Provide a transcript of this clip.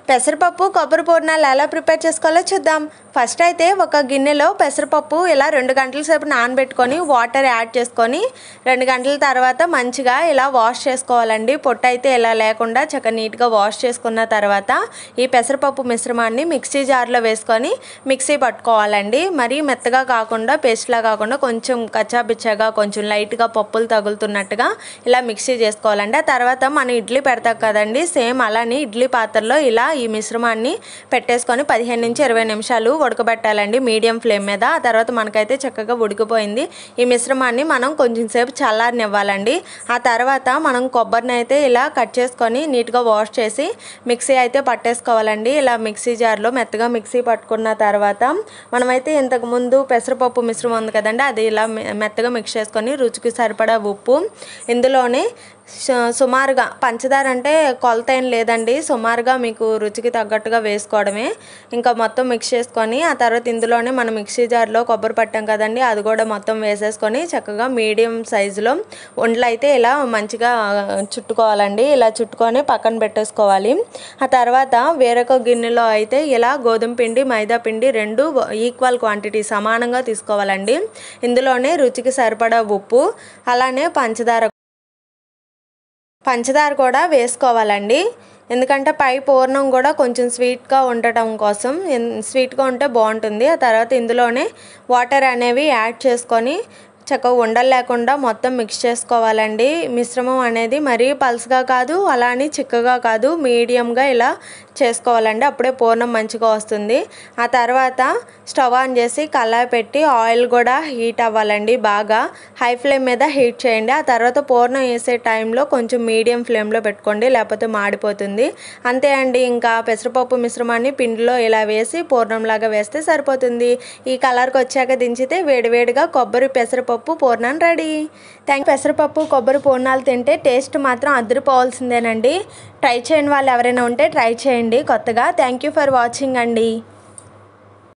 పెసరపప్పు కొబ్బరి పూర్ణాలు ఎలా ప్రిపేర్ చేసుకోవాలో చూద్దాం. ఫస్ట్ అయితే ఒక గిన్నెలో పెసరపప్పు ఇలా 2 గంటల సేపు నానబెట్టుకొని వాటర్ యాడ్ చేసుకొని 2 గంటల తర్వాత మంచిగా ఇలా వాష్ చేసుకోవాలండి. పొట్టు అయితే ఇలా లేకుండా చక్కగా నీట్గా వాష్ చేసుకున్న తర్వాత ఈ పెసరపప్పు మిశ్రమాన్ని మిక్సీ జార్లో వేసుకొని మిక్సీ పట్టుకోవాలండి. మరీ మెత్తగా కాకుండా పేస్ట్లా కాకుండా కొంచెం కచ్చాబిచ్చాగా కొంచెం లైట్గా పప్పులు తగులుతున్నట్టుగా ఇలా మిక్సీ చేసుకోవాలండి. ఆ తర్వాత మనం ఇడ్లీ పెడతాం కదండి, సేమ్ అలానే ఇడ్లీ పాత్రలో ఇలా ఈ మిశ్రమాన్ని పెట్టేసుకొని 15 నుంచి 20 నిమిషాలు ఉడకబెట్టాలండి మీడియం ఫ్లేమ్ మీద. ఆ తర్వాత మనకైతే చక్కగా ఉడికిపోయింది. ఈ మిశ్రమాన్ని మనం కొంచెం సేపు చల్లారనివ్వాలండి. ఆ తర్వాత మనం కొబ్బరిని అయితే ఇలా కట్ చేసుకొని నీట్గా వాష్ చేసి మిక్సీ అయితే పట్టేసుకోవాలండి. ఇలా మిక్సీ జార్లో మెత్తగా మిక్సీ పట్టుకున్న తర్వాత మనమైతే ఇంతకుముందు పెసరపప్పు మిశ్రమం ఉంది కదండి, అది ఇలా మెత్తగా మిక్స్ చేసుకొని రుచికి సరిపడా ఉప్పు, ఇందులోనే సుమారుగా పంచదార అంటే కొలత ఏం లేదండి, సుమారుగా మీకు రుచికి తగ్గట్టుగా వేసుకోవడమే. ఇంకా మొత్తం మిక్స్ చేసుకొని ఆ తర్వాత ఇందులోనే మనం మిక్సీ జార్లో కొబ్బరి పట్టాం కదండి, అది కూడా మొత్తం వేసేసుకొని చక్కగా మీడియం సైజులో ఉండలు అయితే ఇలా మంచిగా చుట్టుకోవాలండి. ఇలా చుట్టుకొని పక్కన పెట్టేసుకోవాలి. ఆ తర్వాత వేరొక గిన్నెలో అయితే ఇలా గోధుమ పిండి మైదా పిండి 2 ఈక్వల్ క్వాంటిటీ సమానంగా తీసుకోవాలండి. ఇందులోనే రుచికి సరిపడా ఉప్పు అలానే పంచదార కూడా వేసుకోవాలండి. ఎందుకంటే పై పూర్ణం కూడా కొంచెం స్వీట్గా ఉండటం కోసం, స్వీట్గా ఉంటే బాగుంటుంది. ఆ తర్వాత ఇందులోనే వాటర్ అనేవి యాడ్ చేసుకొని చక్కగా ఉండలు లేకుండా మొత్తం మిక్స్ చేసుకోవాలండి. మిశ్రమం అనేది మరీ పల్స్గా కాదు అలానే చిక్కగా కాదు, మీడియంగా ఇలా చేసుకోవాలండి. అప్పుడే పూర్ణం మంచిగా వస్తుంది. ఆ తర్వాత స్టవ్ ఆన్ చేసి కళాయి పెట్టి ఆయిల్ కూడా హీట్ అవ్వాలండి. బాగా హై ఫ్లేమ్ మీద హీట్ చేయండి. ఆ తర్వాత పూర్ణం వేసే టైంలో కొంచెం మీడియం ఫ్లేమ్లో పెట్టుకోండి, లేకపోతే మాడిపోతుంది. అంతే అండి, ఇంకా పెసరపప్పు మిశ్రమాన్ని పిండిలో ఇలా వేసి పూర్ణంలాగా వేస్తే సరిపోతుంది. ఈ కలర్కి వచ్చాక దించితే వేడివేడిగా కొబ్బరి పెసరపప్పు పూర్ణం రెడీ. పెసరపప్పు కొబ్బరి పూర్ణాలు తింటే టేస్ట్ మాత్రం అదిరిపోవాల్సిందేనండి. ట్రై చేయని వాళ్ళు ఎవరైనా ఉంటే ట్రై చేయండి కొత్తగా. థ్యాంక్ యూ ఫర్ వాచింగ్ అండి.